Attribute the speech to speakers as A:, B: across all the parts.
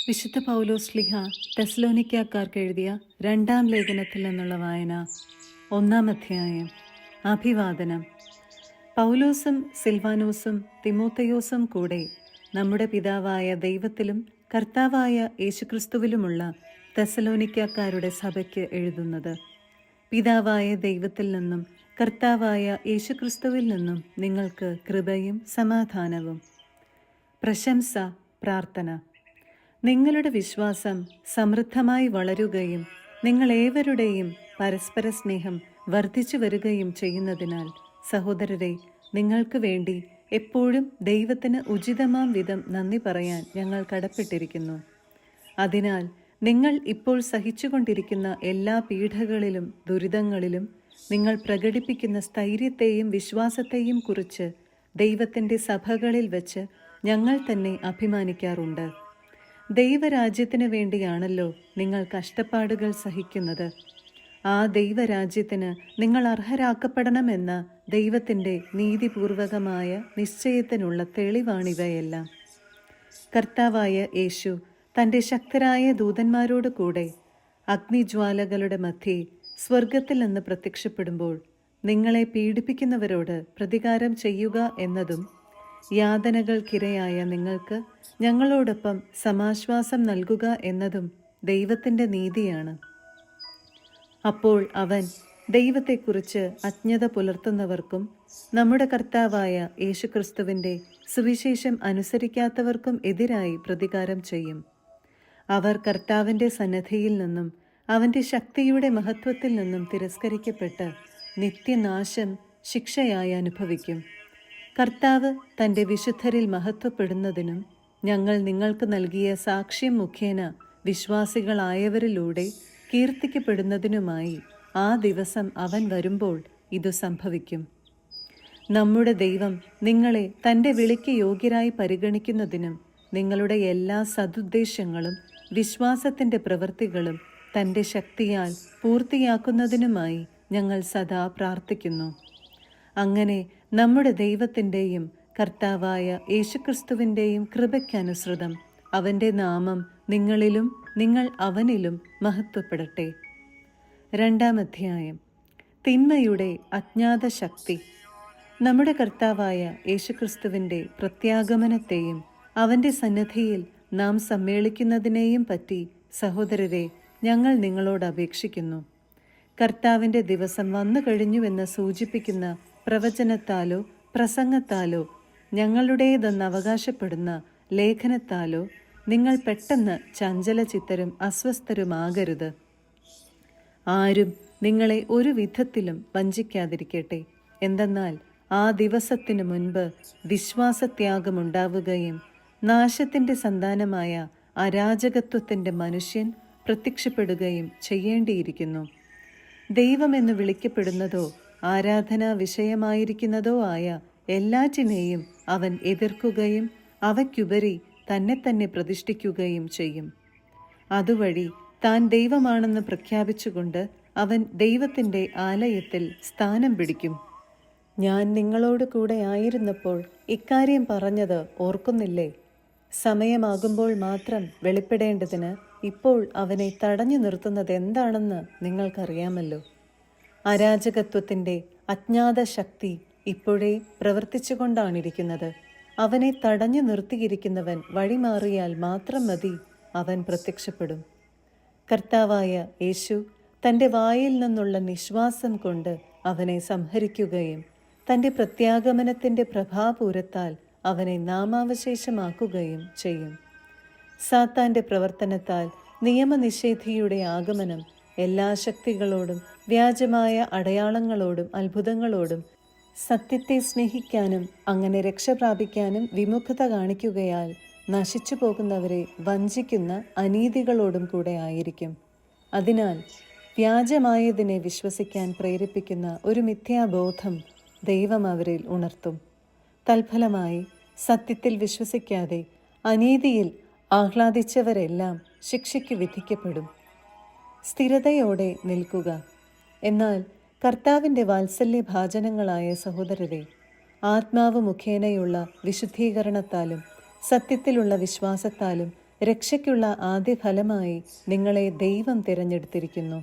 A: വിശുദ്ധ പൗലോസ്ലിഹ തെസ്സലോനിക്കക്കാർക്ക് എഴുതിയ രണ്ടാം ലേഖനത്തിൽ നിന്നുള്ള വായന. 1-ാം അധ്യായം. അഭിവാദനം. പൗലോസും സിൽവാനോസും തിമോത്തയോസും കൂടെ നമ്മുടെ പിതാവായ ദൈവത്തിലും കർത്താവായ യേശുക്രിസ്തുവിലുമുള്ള തെസ്സലോനിക്കക്കാരുടെ സഭയ്ക്ക് എഴുതുന്നത്. പിതാവായ ദൈവത്തിൽ നിന്നും കർത്താവായ യേശുക്രിസ്തുവിൽ നിന്നും നിങ്ങൾക്ക് കൃപയും സമാധാനവും. പ്രശംസ, പ്രാർത്ഥന. നിങ്ങളുടെ വിശ്വാസം സമൃദ്ധമായി വളരുകയും നിങ്ങളേവരുടെയും പരസ്പര സ്നേഹം വർദ്ധിച്ചു വരികയും ചെയ്യുന്നതിനാൽ സഹോദരരെ, നിങ്ങൾക്ക് വേണ്ടി എപ്പോഴും ദൈവത്തിന് ഉചിതമാം വിധം നന്ദി പറയാൻ ഞങ്ങൾ കടപ്പെട്ടിരിക്കുന്നു. അതിനാൽ നിങ്ങൾ ഇപ്പോൾ സഹിച്ചുകൊണ്ടിരിക്കുന്ന എല്ലാ പീഡകളിലും ദുരിതങ്ങളിലും നിങ്ങൾ പ്രകടിപ്പിക്കുന്ന സ്ഥൈര്യത്തെയും വിശ്വാസത്തെയും കുറിച്ച് ദൈവത്തിൻ്റെ സഭകളിൽ വച്ച് ഞങ്ങൾ തന്നെ അഭിമാനിക്കാറുണ്ട്. ദൈവരാജ്യത്തിന് വേണ്ടിയാണല്ലോ നിങ്ങൾ കഷ്ടപ്പാടുകൾ സഹിക്കുന്നത്. ആ ദൈവരാജ്യത്തിന് നിങ്ങൾ അർഹരാക്കപ്പെടണമെന്ന ദൈവത്തിൻ്റെ നീതിപൂർവകമായ നിശ്ചയത്തിനുള്ള തെളിവാണിവയെല്ലാം. കർത്താവായ യേശു തൻ്റെ ശക്തരായ ദൂതന്മാരോട് കൂടെ അഗ്നിജ്വാലകളുടെ മധ്യേ സ്വർഗത്തിൽ നിന്ന് പ്രത്യക്ഷപ്പെടുമ്പോൾ നിങ്ങളെ പീഡിപ്പിക്കുന്നവരോട് പ്രതികാരം ചെയ്യുക എന്നതും യാതനകൾക്കിരയായ നിങ്ങൾക്ക് ഞങ്ങളോടൊപ്പം സമാശ്വാസം നൽകുക എന്നതും ദൈവത്തിൻ്റെ നീതിയാണ്. അപ്പോൾ അവൻ ദൈവത്തെക്കുറിച്ച് അജ്ഞത പുലർത്തുന്നവർക്കും നമ്മുടെ കർത്താവായ യേശുക്രിസ്തുവിൻ്റെ സുവിശേഷം അനുസരിക്കാത്തവർക്കും എതിരായി പ്രതികാരം ചെയ്യും. അവർ കർത്താവിൻ്റെ സന്നദ്ധിയിൽ നിന്നും അവൻ്റെ ശക്തിയുടെ മഹത്വത്തിൽ നിന്നും തിരസ്കരിക്കപ്പെട്ട് നിത്യനാശം ശിക്ഷയായി അനുഭവിക്കും. കർത്താവ് തൻ്റെ വിശുദ്ധരിൽ മഹത്വപ്പെടുന്നതിനും ഞങ്ങൾ നിങ്ങൾക്ക് നൽകിയ സാക്ഷ്യം മുഖേന വിശ്വാസികളായവരിലൂടെ കീർത്തിക്കപ്പെടുന്നതിനുമായി ആ ദിവസം അവൻ വരുമ്പോൾ ഇതു സംഭവിക്കും. നമ്മുടെ ദൈവം നിങ്ങളെ തൻ്റെ വിളിക്ക് യോഗ്യരായി പരിഗണിക്കുന്നതിനും നിങ്ങളുടെ എല്ലാ സദുദ്ദേശങ്ങളും വിശ്വാസത്തിൻ്റെ പ്രവൃത്തികളും തൻ്റെ ശക്തിയാൽ പൂർത്തിയാക്കുന്നതിനുമായി ഞങ്ങൾ സദാ പ്രാർത്ഥിക്കുന്നു. അങ്ങനെ നമ്മുടെ ദൈവത്തിൻ്റെയും കർത്താവായ യേശുക്രിസ്തുവിൻ്റെയും കൃപയ്ക്കനുസൃതം അവൻ്റെ നാമം നിങ്ങളിലും നിങ്ങൾ അവനിലും മഹത്വപ്പെടട്ടെ. 2-ാം അധ്യായം. തിന്മയുടെ അജ്ഞാത ശക്തി. നമ്മുടെ കർത്താവായ യേശുക്രിസ്തുവിൻ്റെ പ്രത്യാഗമനത്തെയും അവൻ്റെ സന്നദ്ധിയിൽ നാം സമ്മേളിക്കുന്നതിനെയും പറ്റി സഹോദരരെ ഞങ്ങൾ നിങ്ങളോട് അപേക്ഷിക്കുന്നു. കർത്താവിൻ്റെ ദിവസം വന്നു കഴിഞ്ഞുവെന്ന് സൂചിപ്പിക്കുന്ന പ്രവചനത്താലോ പ്രസംഗത്താലോ ഞങ്ങളുടേതെന്ന് അവകാശപ്പെടുന്ന ലേഖനത്താലോ നിങ്ങൾ പെട്ടെന്ന് ചഞ്ചലചിത്തരും അസ്വസ്ഥരുമാകരുത്. ആരും നിങ്ങളെ ഒരു വിധത്തിലും വഞ്ചിക്കാതിരിക്കട്ടെ. എന്തെന്നാൽ ആ ദിവസത്തിനു മുൻപ് വിശ്വാസത്യാഗമുണ്ടാവുകയും നാശത്തിൻ്റെ സന്താനമായ അരാജകത്വത്തിൻ്റെ മനുഷ്യൻ പ്രത്യക്ഷപ്പെടുകയും ചെയ്യേണ്ടിയിരിക്കുന്നു. ദൈവമെന്ന് വിളിക്കപ്പെടുന്നതോ ആരാധനാ വിഷയമായിരിക്കുന്നതോ ആയ എല്ലാറ്റിനെയും അവൻ എതിർക്കുകയും അവയ്ക്കുപരി തന്നെ തന്നെ പ്രതിഷ്ഠിക്കുകയും ചെയ്യും. അതുവഴി താൻ ദൈവമാണെന്ന് പ്രഖ്യാപിച്ചുകൊണ്ട് അവൻ ദൈവത്തിൻ്റെ ആലയത്തിൽ സ്ഥാനം പിടിക്കും. ഞാൻ നിങ്ങളോട് കൂടെ ആയിരുന്നപ്പോൾ ഇക്കാര്യം പറഞ്ഞത് ഓർക്കുന്നില്ലേ? സമയമാകുമ്പോൾ മാത്രം വെളിപ്പെടേണ്ടതിന് ഇപ്പോൾ അവനെ തടഞ്ഞു നിർത്തുന്നത് എന്താണെന്ന് നിങ്ങൾക്കറിയാമല്ലോ. അരാജകത്വത്തിൻ്റെ അജ്ഞാത ശക്തി ഇപ്പോഴേ പ്രവർത്തിച്ചുകൊണ്ടാണിരിക്കുന്നത്. അവനെ തടഞ്ഞു നിർത്തിയിരിക്കുന്നവൻ വഴിമാറിയാൽ മാത്രം മതി, അവൻ പ്രത്യക്ഷപ്പെടും. കർത്താവായ യേശു തൻ്റെ വായിൽ നിന്നുള്ള നിശ്വാസം കൊണ്ട് അവനെ സംഹരിക്കുകയും തൻ്റെ പ്രത്യാഗമനത്തിൻ്റെ പ്രഭാപൂരത്താൽ അവനെ നാമാവശേഷമാക്കുകയും ചെയ്യും. സാത്താൻ്റെ പ്രവർത്തനത്താൽ നിയമനിഷേധിയുടെ ആഗമനം എല്ലാ ശക്തികളോടും വ്യാജമായ അടയാളങ്ങളോടും അത്ഭുതങ്ങളോടും സത്യത്തെ സ്നേഹിക്കാനും അങ്ങനെ രക്ഷ പ്രാപിക്കാനും വിമുഖത കാണിക്കുകയാൽ നശിച്ചു പോകുന്നവരെ വഞ്ചിക്കുന്ന അനീതികളോടും കൂടെ ആയിരിക്കും. അതിനാൽ വ്യാജമായതിനെ വിശ്വസിക്കാൻ പ്രേരിപ്പിക്കുന്ന ഒരു മിഥ്യാബോധം ദൈവം അവരിൽ ഉണർത്തും. തൽഫലമായി സത്യത്തിൽ വിശ്വസിക്കാതെ അനീതിയിൽ ആഹ്ലാദിച്ചവരെല്ലാം ശിക്ഷയ്ക്ക് വിധിക്കപ്പെടും. സ്ഥിരതയോടെ നിൽക്കുക. എന്നാൽ കർത്താവിൻ്റെ വാത്സല്യഭാജനങ്ങളായ സഹോദരരെ, ആത്മാവ് മുഖേനയുള്ള വിശുദ്ധീകരണത്താലും സത്യത്തിലുള്ള വിശ്വാസത്താലും രക്ഷയ്ക്കുള്ള ആദ്യ ഫലമായി നിങ്ങളെ ദൈവം തിരഞ്ഞെടുത്തിരിക്കുന്നു.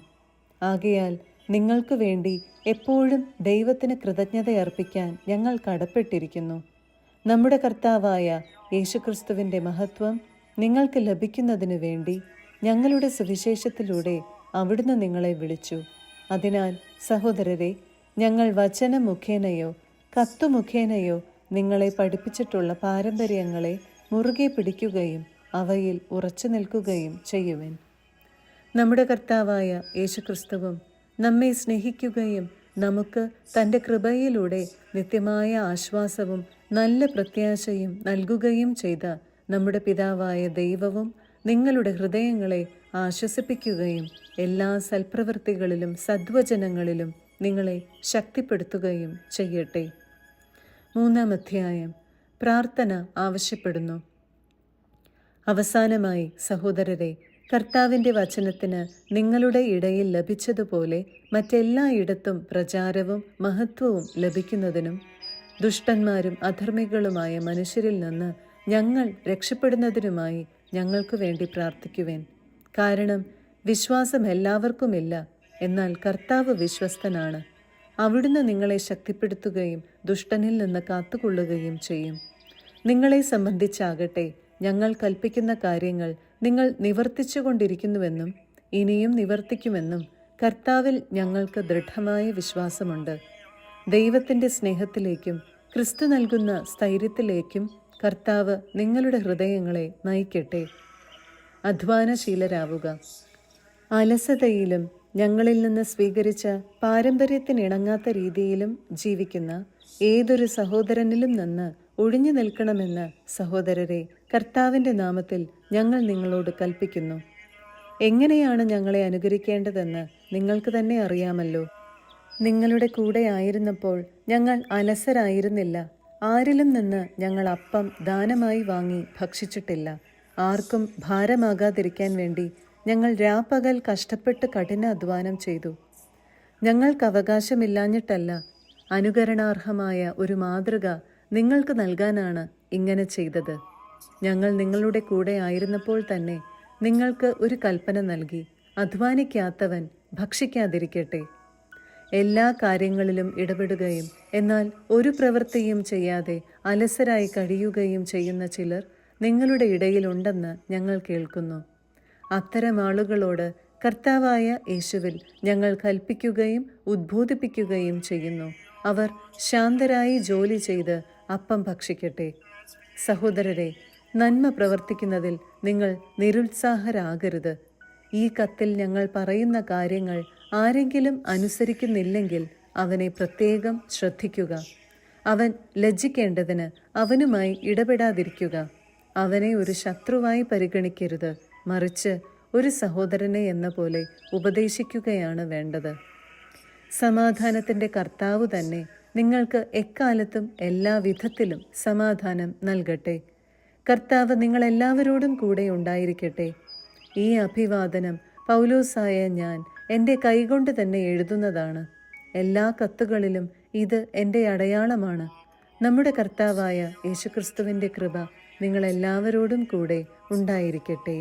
A: ആകയാൽ നിങ്ങൾക്ക് വേണ്ടി എപ്പോഴും ദൈവത്തിന് കൃതജ്ഞതയർപ്പിക്കാൻ ഞങ്ങൾ കടപ്പെട്ടിരിക്കുന്നു. നമ്മുടെ കർത്താവായ യേശുക്രിസ്തുവിൻ്റെ മഹത്വം നിങ്ങൾക്ക് ലഭിക്കുന്നതിനു വേണ്ടി ഞങ്ങളുടെ സുവിശേഷത്തിലൂടെ അവിടുന്ന് നിങ്ങളെ വിളിച്ചു. അതിനാൽ സഹോദരരെ, ഞങ്ങൾ വചനം മുഖേനയോ കത്തുമുഖേനയോ നിങ്ങളെ പഠിപ്പിച്ചിട്ടുള്ള പാരമ്പര്യങ്ങളെ മുറുകെ പിടിക്കുകയും അവയിൽ ഉറച്ചു നിൽക്കുകയും ചെയ്യുവിൻ. നമ്മുടെ കർത്താവായ യേശുക്രിസ്തുവും നമ്മെ സ്നേഹിക്കുകയും നമുക്ക് തൻ്റെ കൃപയിലൂടെ നിത്യമായ ആശ്വാസവും നല്ല പ്രത്യാശയും നൽകുകയും ചെയ്ത നമ്മുടെ പിതാവായ ദൈവവും നിങ്ങളുടെ ഹൃദയങ്ങളെ ആശ്വസിപ്പിക്കുകയും എല്ലാ സൽപ്രവൃത്തികളിലും സദ്വചനങ്ങളിലും നിങ്ങളെ ശക്തിപ്പെടുത്തുകയും ചെയ്യട്ടെ. 3-ാം അധ്യായം. പ്രാർത്ഥന ആവശ്യപ്പെടുന്നു. അവസാനമായി സഹോദരരെ, കർത്താവിൻ്റെ വചനത്തിന് നിങ്ങളുടെ ഇടയിൽ ലഭിച്ചതുപോലെ മറ്റെല്ലായിടത്തും പ്രചാരവും മഹത്വവും ലഭിക്കുന്നതിനും ദുഷ്ടന്മാരും അധർമ്മികളുമായ മനുഷ്യരിൽ നിന്ന് ഞങ്ങൾ രക്ഷപ്പെടുന്നതിനുമായി ഞങ്ങൾക്ക് വേണ്ടി പ്രാർത്ഥിക്കുവേൻ. കാരണം വിശ്വാസം എല്ലാവർക്കുമില്ല, എന്നാൽ കർത്താവ് വിശ്വസ്തനാണ്. അവിടുന്ന് നിങ്ങളെ ശക്തിപ്പെടുത്തുകയും ദുഷ്ടനിൽ നിന്ന് കാത്തുകൊള്ളുകയും ചെയ്യും. നിങ്ങളെ സംബന്ധിച്ചാകട്ടെ, ഞങ്ങൾ കൽപ്പിക്കുന്ന കാര്യങ്ങൾ നിങ്ങൾ നിവർത്തിച്ചുകൊണ്ടിരിക്കുന്നുവെന്നും ഇനിയും നിവർത്തിക്കുമെന്നും കർത്താവിൽ ഞങ്ങൾക്ക് ദൃഢമായ വിശ്വാസമുണ്ട്. ദൈവത്തിൻ്റെ സ്നേഹത്തിലേക്കും ക്രിസ്തു നൽകുന്ന സ്ഥൈര്യത്തിലേക്കും കർത്താവ് നിങ്ങളുടെ ഹൃദയങ്ങളെ നയിക്കട്ടെ. അധ്വാനശീലരാവുക. അലസതയിലും ഞങ്ങളിൽ നിന്ന് സ്വീകരിച്ച പാരമ്പര്യത്തിനിണങ്ങാത്ത രീതിയിലും ജീവിക്കുന്ന ഏതൊരു സഹോദരനിലും നിന്ന് ഒഴിഞ്ഞു നിൽക്കണമെന്ന് സഹോദരരെ, കർത്താവിൻ്റെ നാമത്തിൽ ഞങ്ങൾ നിങ്ങളോട് കൽപ്പിക്കുന്നു. എങ്ങനെയാണ് ഞങ്ങളെ അനുകരിക്കേണ്ടതെന്ന് നിങ്ങൾക്ക് തന്നെ അറിയാമല്ലോ. നിങ്ങളുടെ കൂടെ ആയിരുന്നപ്പോൾ ഞങ്ങൾ അലസരായിരുന്നില്ല. ആരിലും നിന്ന് ഞങ്ങൾ അപ്പം ദാനമായി വാങ്ങി ഭക്ഷിച്ചിട്ടില്ല. ആർക്കും ഭാരമാകാതിരിക്കാൻ വേണ്ടി ഞങ്ങൾ രാപ്പകൽ കഷ്ടപ്പെട്ട് കഠിന അധ്വാനം ചെയ്തു. ഞങ്ങൾക്ക് അവകാശമില്ലാഞ്ഞിട്ടല്ല, അനുകരണാർഹമായ ഒരു മാതൃക നിങ്ങൾക്ക് നൽകാനാണ് ഇങ്ങനെ ചെയ്തത്. ഞങ്ങൾ നിങ്ങളുടെ കൂടെ ആയിരുന്നപ്പോൾ തന്നെ നിങ്ങൾക്ക് ഒരു കൽപ്പന നൽകി: അധ്വാനിക്കാത്തവൻ ഭക്ഷിക്കാതിരിക്കട്ടെ. എല്ലാ കാര്യങ്ങളിലും ഇടപെടുകയും എന്നാൽ ഒരു പ്രവൃത്തിയും ചെയ്യാതെ അലസരായി കഴിയുകയും ചെയ്യുന്ന ചിലർ നിങ്ങളുടെ ഇടയിലുണ്ടെന്ന് ഞങ്ങൾ കേൾക്കുന്നു. അത്തരം ആളുകളോട് കർത്താവായ യേശുവിൽ ഞങ്ങൾ കൽപ്പിക്കുകയും ഉദ്ബോധിപ്പിക്കുകയും ചെയ്യുന്നു. അവർ ശാന്തരായി ജോലി ചെയ്ത് അപ്പം ഭക്ഷിക്കട്ടെ. സഹോദരരെ, നന്മ പ്രവർത്തിക്കുന്നതിൽ നിങ്ങൾ നിരുത്സാഹരാകരുത്. ഈ കത്തിൽ ഞങ്ങൾ പറയുന്ന കാര്യങ്ങൾ ആരെങ്കിലും അനുസരിക്കുന്നില്ലെങ്കിൽ അവനെ പ്രത്യേകം ശ്രദ്ധിക്കുക. അവൻ ലജ്ജിക്കേണ്ടതിന് അവനുമായി ഇടപെടാതിരിക്കുക. അവനെ ഒരു ശത്രുവായി പരിഗണിക്കരുത്, മറിച്ച് ഒരു സഹോദരനെ എന്ന പോലെ ഉപദേശിക്കുകയാണ് വേണ്ടത്. സമാധാനത്തിൻ്റെ കർത്താവ് തന്നെ നിങ്ങൾക്ക് എക്കാലത്തും എല്ലാ വിധത്തിലും സമാധാനം നൽകട്ടെ. കർത്താവ് നിങ്ങളെല്ലാവരോടും കൂടെ ഉണ്ടായിരിക്കട്ടെ. ഈ അഭിവാദനം പൗലോസായ ഞാൻ എൻ്റെ കൈകൊണ്ട് തന്നെ എഴുതുന്നതാണ്. എല്ലാ കത്തുകളിലും ഇത് എൻ്റെ അടയാളമാണ്. നമ്മുടെ കർത്താവായ യേശുക്രിസ്തുവിൻ്റെ കൃപ നിങ്ങളെല്ലാവരോടും കൂടെ ഉണ്ടായിരിക്കട്ടെ.